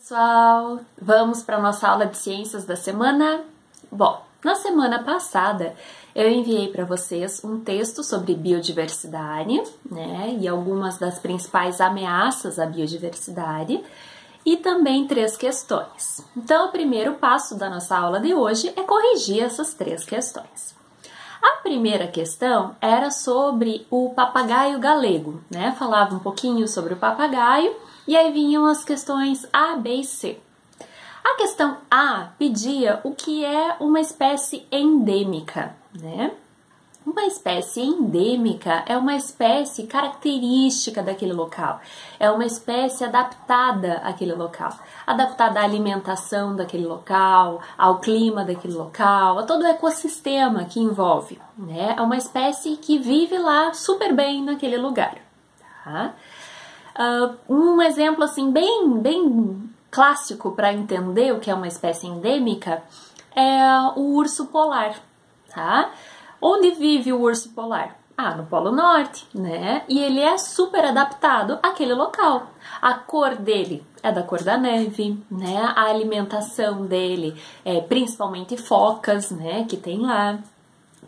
Pessoal, vamos para a nossa aula de ciências da semana? Bom, na semana passada eu enviei para vocês um texto sobre biodiversidade, né, e algumas das principais ameaças à biodiversidade e também 3 questões. Então, o primeiro passo da nossa aula de hoje é corrigir essas 3 questões. A primeira questão era sobre o papagaio galego, né? Falava um pouquinho sobre o papagaio e aí vinham as questões A, B e C. A questão A pedia o que é uma espécie endêmica, né? Uma espécie endêmica é uma espécie característica daquele local, é uma espécie adaptada àquele local, adaptada à alimentação daquele local, ao clima daquele local, a todo o ecossistema que envolve, né? É uma espécie que vive lá super bem naquele lugar, tá? Um exemplo assim bem clássico para entender o que é uma espécie endêmica é o urso polar, tá? Onde vive o urso polar? No Polo Norte, né? E ele é super adaptado àquele local. A cor dele é da cor da neve, né? A alimentação dele é principalmente focas, né? Que tem lá.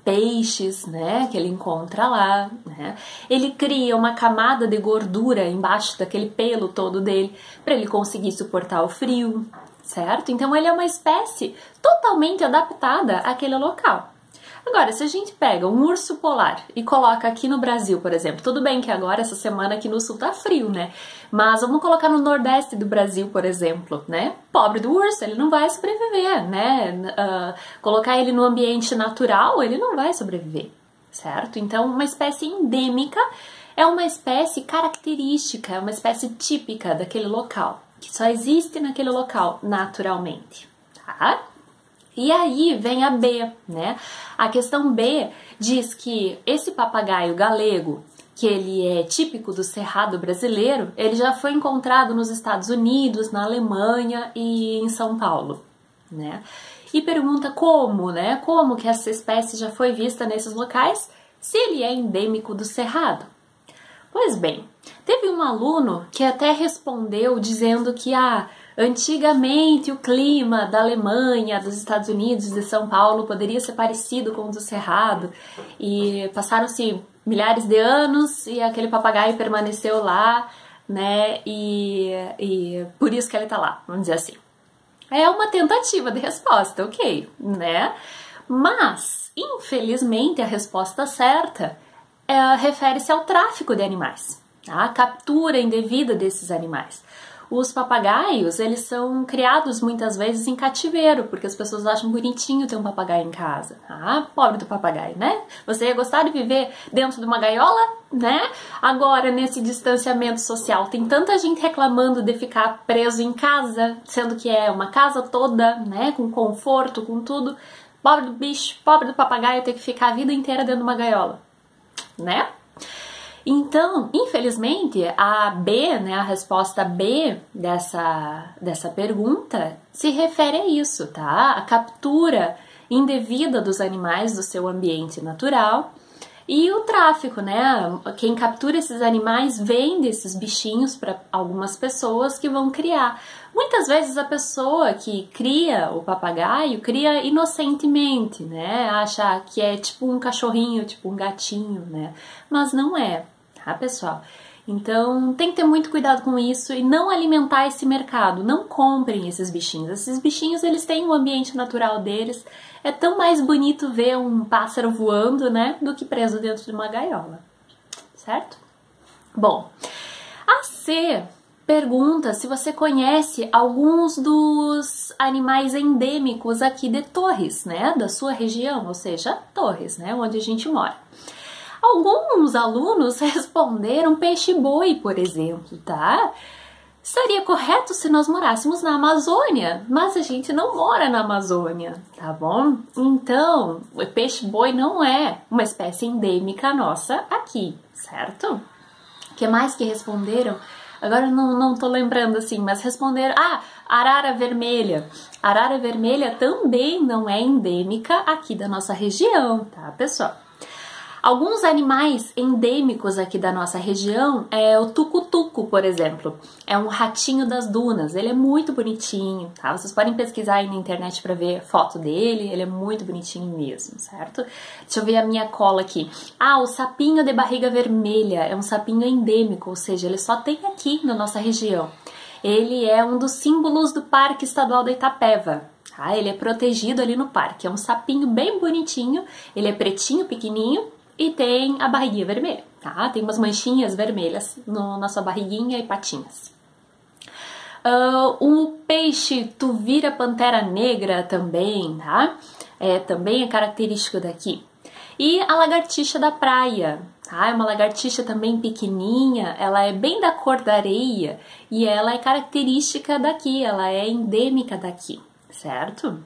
Peixes, né? Que ele encontra lá, né? Ele cria uma camada de gordura embaixo daquele pelo todo dele para ele conseguir suportar o frio, certo? Então ele é uma espécie totalmente adaptada àquele local. Agora, se a gente pega um urso polar e coloca aqui no Brasil, por exemplo, tudo bem que agora, essa semana aqui no sul tá frio, né? Mas vamos colocar no nordeste do Brasil, por exemplo, né? Pobre do urso, ele não vai sobreviver, né? Colocar ele no ambiente natural, ele não vai sobreviver, certo? Então, uma espécie endêmica é uma espécie característica, é uma espécie típica daquele local, que só existe naquele local naturalmente, tá? E aí vem a B, né? A questão B diz que esse papagaio galego, que ele é típico do cerrado brasileiro, ele já foi encontrado nos Estados Unidos, na Alemanha e em São Paulo, né? E pergunta como, né? Como que essa espécie já foi vista nesses locais, se ele é endêmico do cerrado? Pois bem, teve um aluno que até respondeu dizendo que antigamente o clima da Alemanha, dos Estados Unidos e de São Paulo poderia ser parecido com o do Cerrado e passaram-se milhares de anos e aquele papagaio permaneceu lá, né, e por isso que ele tá lá, vamos dizer assim. É uma tentativa de resposta, ok, né? Mas, infelizmente, a resposta certa refere-se ao tráfico de animais, tá? A captura indevida desses animais. Os papagaios, eles são criados muitas vezes em cativeiro, porque as pessoas acham bonitinho ter um papagaio em casa. Pobre do papagaio, né? Você ia gostar de viver dentro de uma gaiola, né? Agora, nesse distanciamento social, tem tanta gente reclamando de ficar preso em casa, sendo que é uma casa toda, né? Com conforto, com tudo. Pobre do bicho, pobre do papagaio ter que ficar a vida inteira dentro de uma gaiola, né? Então, infelizmente, a B, né, a resposta B dessa pergunta se refere a isso, tá? A captura indevida dos animais do seu ambiente natural e o tráfico, né? Quem captura esses animais vende esses bichinhos para algumas pessoas que vão criar. Muitas vezes a pessoa que cria o papagaio cria inocentemente, né? Acha que é tipo um cachorrinho, tipo um gatinho, né? Mas não é, tá, pessoal? Então tem que ter muito cuidado com isso e não alimentar esse mercado. Não comprem esses bichinhos. Esses bichinhos, eles têm o ambiente natural deles. É tão mais bonito ver um pássaro voando, né, do que preso dentro de uma gaiola, certo? Bom, a C pergunta se você conhece alguns dos animais endêmicos aqui de Torres, né, da sua região, ou seja, Torres, né, onde a gente mora. Alguns alunos responderam peixe-boi, por exemplo, tá? Seria correto se nós morássemos na Amazônia, mas a gente não mora na Amazônia, tá bom? Então, o peixe-boi não é uma espécie endêmica nossa aqui, certo? O que mais que responderam? Agora eu não tô lembrando assim, mas responderam... arara vermelha. Arara vermelha também não é endêmica aqui da nossa região, tá, pessoal? Alguns animais endêmicos aqui da nossa região é o tucutuco, por exemplo. É um ratinho das dunas, ele é muito bonitinho, tá? Vocês podem pesquisar aí na internet para ver foto dele, ele é muito bonitinho mesmo, certo? Deixa eu ver a minha cola aqui. O sapinho de barriga vermelha é um sapinho endêmico, ou seja, ele só tem aqui na nossa região. Ele é um dos símbolos do Parque Estadual da Itapeva. Tá? Ele é protegido ali no parque, é um sapinho bem bonitinho, ele é pretinho, pequenininho, e tem a barriguinha vermelha, tá? Tem umas manchinhas vermelhas na sua barriguinha e patinhas. O peixe Tuvira-pantera negra também, tá? Também é característico daqui. E a lagartixa da praia, tá? É uma lagartixa também pequenininha, ela é bem da cor da areia e ela é característica daqui, ela é endêmica daqui, certo?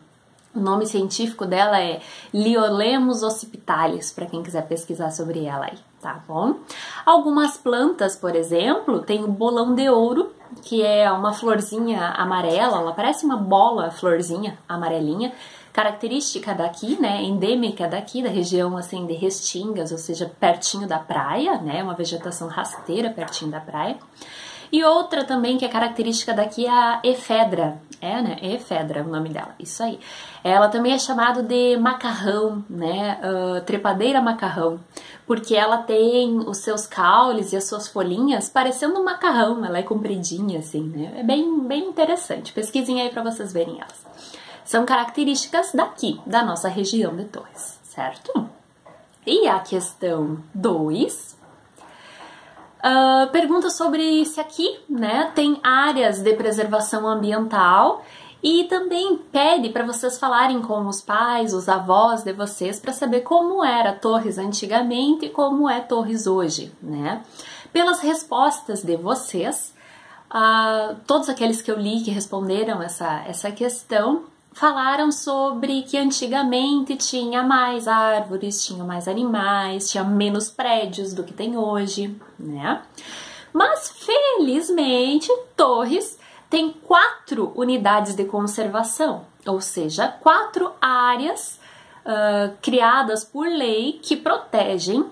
O nome científico dela é Liolemus occipitalis, para quem quiser pesquisar sobre ela aí, tá bom? Algumas plantas, por exemplo, tem o bolão de ouro, que é uma florzinha amarela, ela parece uma bola florzinha amarelinha, característica daqui, né, endêmica daqui, da região assim de Restingas, ou seja, pertinho da praia, né, uma vegetação rasteira pertinho da praia. E outra também que é característica daqui é a efedra, né? Efedra é o nome dela, isso aí. Ela também é chamada de macarrão, né? Trepadeira macarrão, porque ela tem os seus caules e as suas folhinhas parecendo um macarrão, ela é compridinha assim, né? É bem interessante, pesquisem aí para vocês verem elas. São características daqui, da nossa região de Torres, certo? E a questão 2... pergunta sobre se aqui, né, tem áreas de preservação ambiental e também pede para vocês falarem com os pais, os avós de vocês para saber como era Torres antigamente e como é Torres hoje, né? Pelas respostas de vocês, todos aqueles que eu li que responderam essa questão falaram sobre que antigamente tinha mais árvores, tinha mais animais, tinha menos prédios do que tem hoje, né? Mas, felizmente, Torres tem 4 unidades de conservação, ou seja, 4 áreas criadas por lei que protegem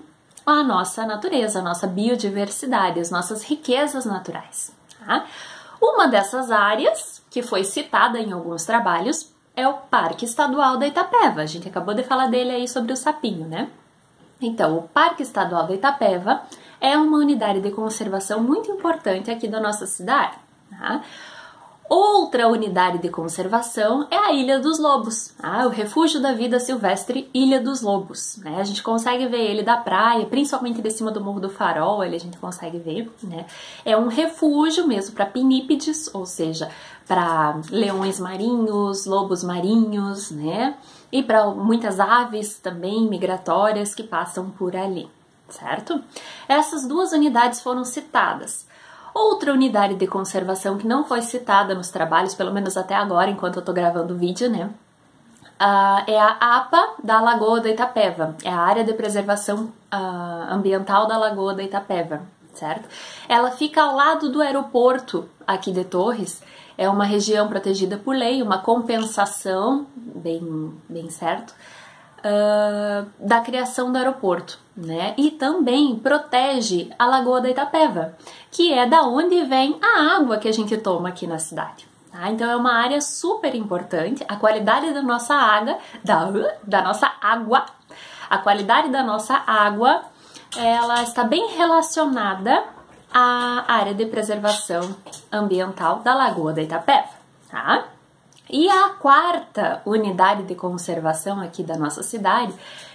a nossa natureza, a nossa biodiversidade, as nossas riquezas naturais, tá? Uma dessas áreas, que foi citada em alguns trabalhos, é o Parque Estadual da Itapeva. A gente acabou de falar dele aí sobre o sapinho, né? Então, o Parque Estadual da Itapeva é uma unidade de conservação muito importante aqui da nossa cidade, tá? Outra unidade de conservação é a Ilha dos Lobos, o Refúgio da Vida Silvestre Ilha dos Lobos, né? A gente consegue ver ele da praia, principalmente de cima do Morro do Farol, a gente consegue ver, né? É um refúgio mesmo para pinípedes, ou seja, para leões marinhos, lobos marinhos, né? E para muitas aves também migratórias que passam por ali, certo? Essas 2 unidades foram citadas. Outra unidade de conservação que não foi citada nos trabalhos, pelo menos até agora, enquanto eu tô gravando o vídeo, né? É a APA da Lagoa da Itapeva, é a Área de Preservação Ambiental da Lagoa da Itapeva, certo? Ela fica ao lado do aeroporto aqui de Torres, é uma região protegida por lei, uma compensação, bem certo, da criação do aeroporto, né? E também protege a Lagoa da Itapeva, que é da onde vem a água que a gente toma aqui na cidade. Tá? Então é uma área super importante. A qualidade da nossa água, a qualidade da nossa água, ela está bem relacionada à área de preservação ambiental da Lagoa da Itapeva, tá? E a 4ª unidade de conservação aqui da nossa cidade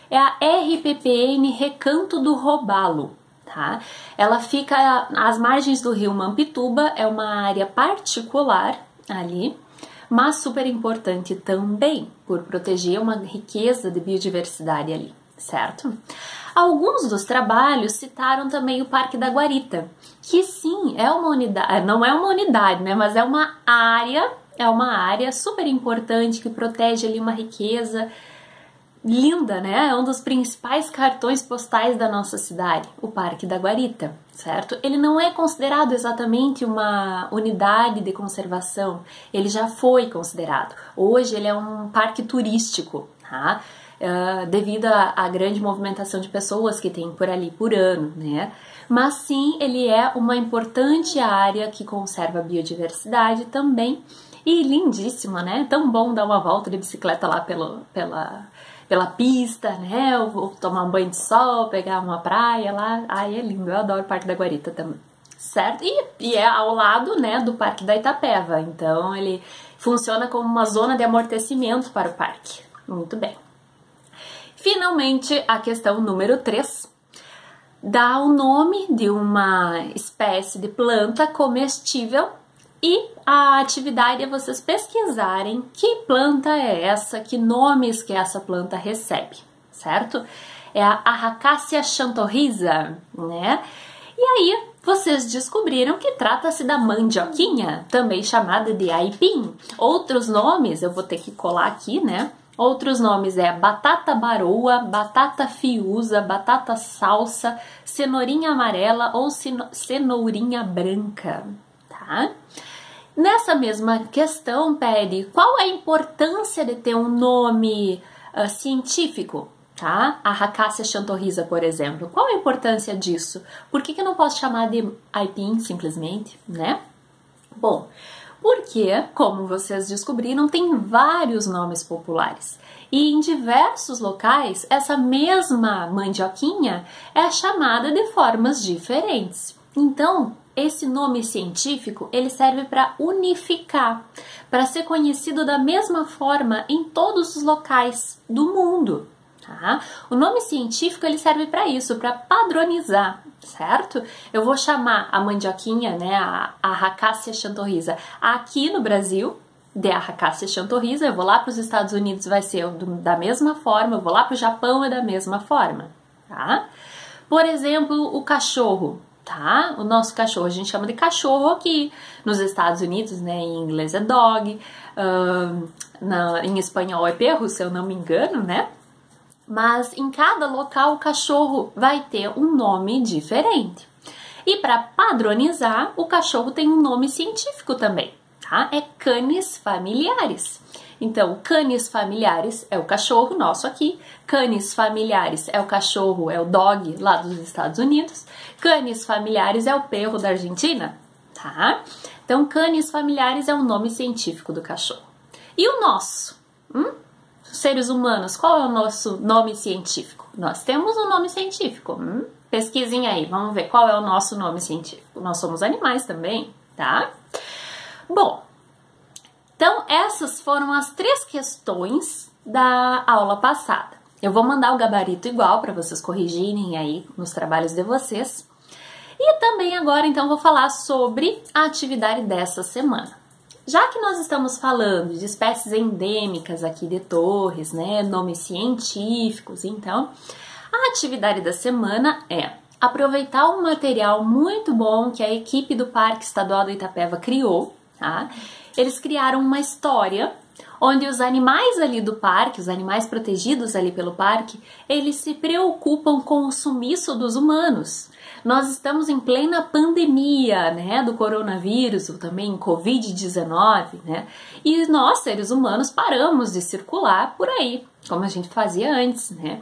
é a RPPN Recanto do Robalo, tá? Ela fica às margens do rio Mampituba, é uma área particular ali, mas super importante também por proteger uma riqueza de biodiversidade ali, certo? Alguns dos trabalhos citaram também o Parque da Guarita, que sim, é uma unidade, não é uma unidade, né, mas é uma área super importante que protege ali uma riqueza linda, né? É um dos principais cartões postais da nossa cidade, o Parque da Guarita, certo? Ele não é considerado exatamente uma unidade de conservação, ele já foi considerado. Hoje ele é um parque turístico, tá? devido à grande movimentação de pessoas que tem por ali por ano, né? Mas sim, ele é uma importante área que conserva a biodiversidade também. E lindíssima, né? Tão bom dar uma volta de bicicleta lá pela pista, né? Eu vou tomar um banho de sol, pegar uma praia lá. Ai, é lindo, eu adoro o Parque da Guarita também. Certo? E é ao lado, né, do Parque da Itapeva. Então, ele funciona como uma zona de amortecimento para o parque. Muito bem. Finalmente, a questão número 3. Dá o nome de uma espécie de planta comestível e a atividade é vocês pesquisarem que planta é essa, que nomes que essa planta recebe, certo? É a Arracácia xanthorrhiza, né? E aí, vocês descobriram que trata-se da mandioquinha, também chamada de aipim. Outros nomes, eu vou ter que colar aqui, né? Outros nomes é batata baroa, batata fiusa, batata salsa, cenourinha amarela ou cenourinha branca, tá? Nessa mesma questão, pede qual a importância de ter um nome científico, tá? A Arracácia xanthorrhiza, por exemplo. Qual a importância disso? Por que eu não posso chamar de aipim simplesmente, né? Bom, porque, como vocês descobriram, tem vários nomes populares. E em diversos locais, essa mesma mandioquinha é chamada de formas diferentes. Então, esse nome científico, ele serve para unificar, para ser conhecido da mesma forma em todos os locais do mundo. Tá? O nome científico ele serve para isso, para padronizar, certo? Eu vou chamar a mandioquinha, né, a Arracácia xanthorrhiza, aqui no Brasil, de Arracácia xanthorrhiza. Eu vou lá para os Estados Unidos, vai ser da mesma forma. Eu vou lá para o Japão, é da mesma forma, tá? Por exemplo, o cachorro, tá? O nosso cachorro, a gente chama de cachorro aqui nos Estados Unidos, né? Em inglês é dog, em espanhol é perro, se eu não me engano, né? Mas em cada local o cachorro vai ter um nome diferente. E para padronizar, o cachorro tem um nome científico também, tá? É Canis familiaris. Então, Canis familiaris é o cachorro nosso aqui, Canis familiaris é o cachorro, é o dog lá dos Estados Unidos, Canis familiaris é o perro da Argentina, tá? Então, Canis familiaris é o nome científico do cachorro. E o nosso? Seres humanos, qual é o nosso nome científico? Nós temos um nome científico. Pesquisem aí, vamos ver qual é o nosso nome científico. Nós somos animais também, tá? Bom, então essas foram as 3 questões da aula passada. Eu vou mandar o gabarito igual para vocês corrigirem aí nos trabalhos de vocês. E também agora, então, vou falar sobre a atividade dessa semana. Já que nós estamos falando de espécies endêmicas aqui de Torres, né, nomes científicos, então, a atividade da semana é aproveitar um material muito bom que a equipe do Parque Estadual do Itapeva criou, tá? Eles criaram uma história onde os animais ali do parque, os animais protegidos ali pelo parque, eles se preocupam com o sumiço dos humanos. Nós estamos em plena pandemia, né, do coronavírus, ou também Covid-19, né, e nós, seres humanos, paramos de circular por aí, como a gente fazia antes, né.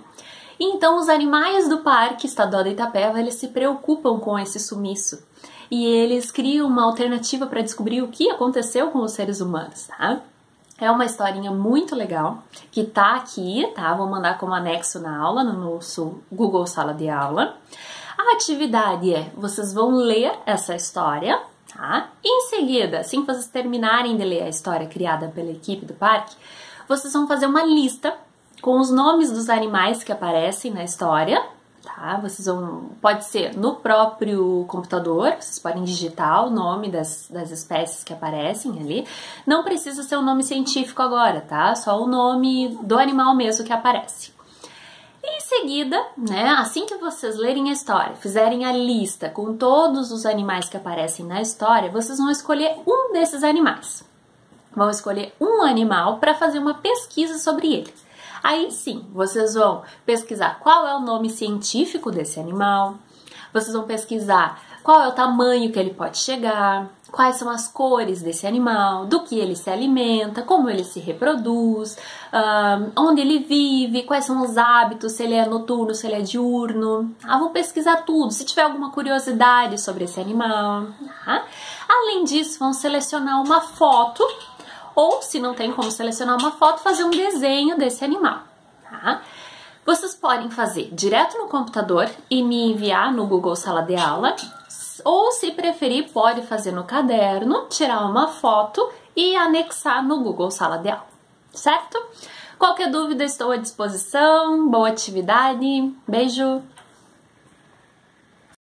Então, os animais do Parque Estadual da Itapeva, eles se preocupam com esse sumiço, e eles criam uma alternativa para descobrir o que aconteceu com os seres humanos, tá? É uma historinha muito legal, que tá aqui, tá? Vou mandar como anexo na aula, no nosso Google Sala de Aula. A atividade é, vocês vão ler essa história, tá? Em seguida, assim que vocês terminarem de ler a história criada pela equipe do parque, vocês vão fazer uma lista com os nomes dos animais que aparecem na história, tá? Vocês vão, pode ser no próprio computador, vocês podem digitar o nome das espécies que aparecem ali. Não precisa ser o nome científico agora, tá? Só o nome do animal mesmo que aparece. Em seguida, né, assim que vocês lerem a história, fizerem a lista com todos os animais que aparecem na história, vocês vão escolher um desses animais. Vão escolher um animal para fazer uma pesquisa sobre ele. Aí sim, vocês vão pesquisar qual é o nome científico desse animal, vocês vão pesquisar qual é o tamanho que ele pode chegar, quais são as cores desse animal, do que ele se alimenta, como ele se reproduz, onde ele vive, quais são os hábitos, se ele é noturno, se ele é diurno. Vou pesquisar tudo, se tiver alguma curiosidade sobre esse animal. Além disso, vão selecionar uma foto, ou se não tem como selecionar uma foto, fazer um desenho desse animal. Vocês podem fazer direto no computador e me enviar no Google Sala de Aula, ou se preferir, pode fazer no caderno, tirar uma foto e anexar no Google Sala de Aula, certo? Qualquer dúvida, estou à disposição. Boa atividade. Beijo!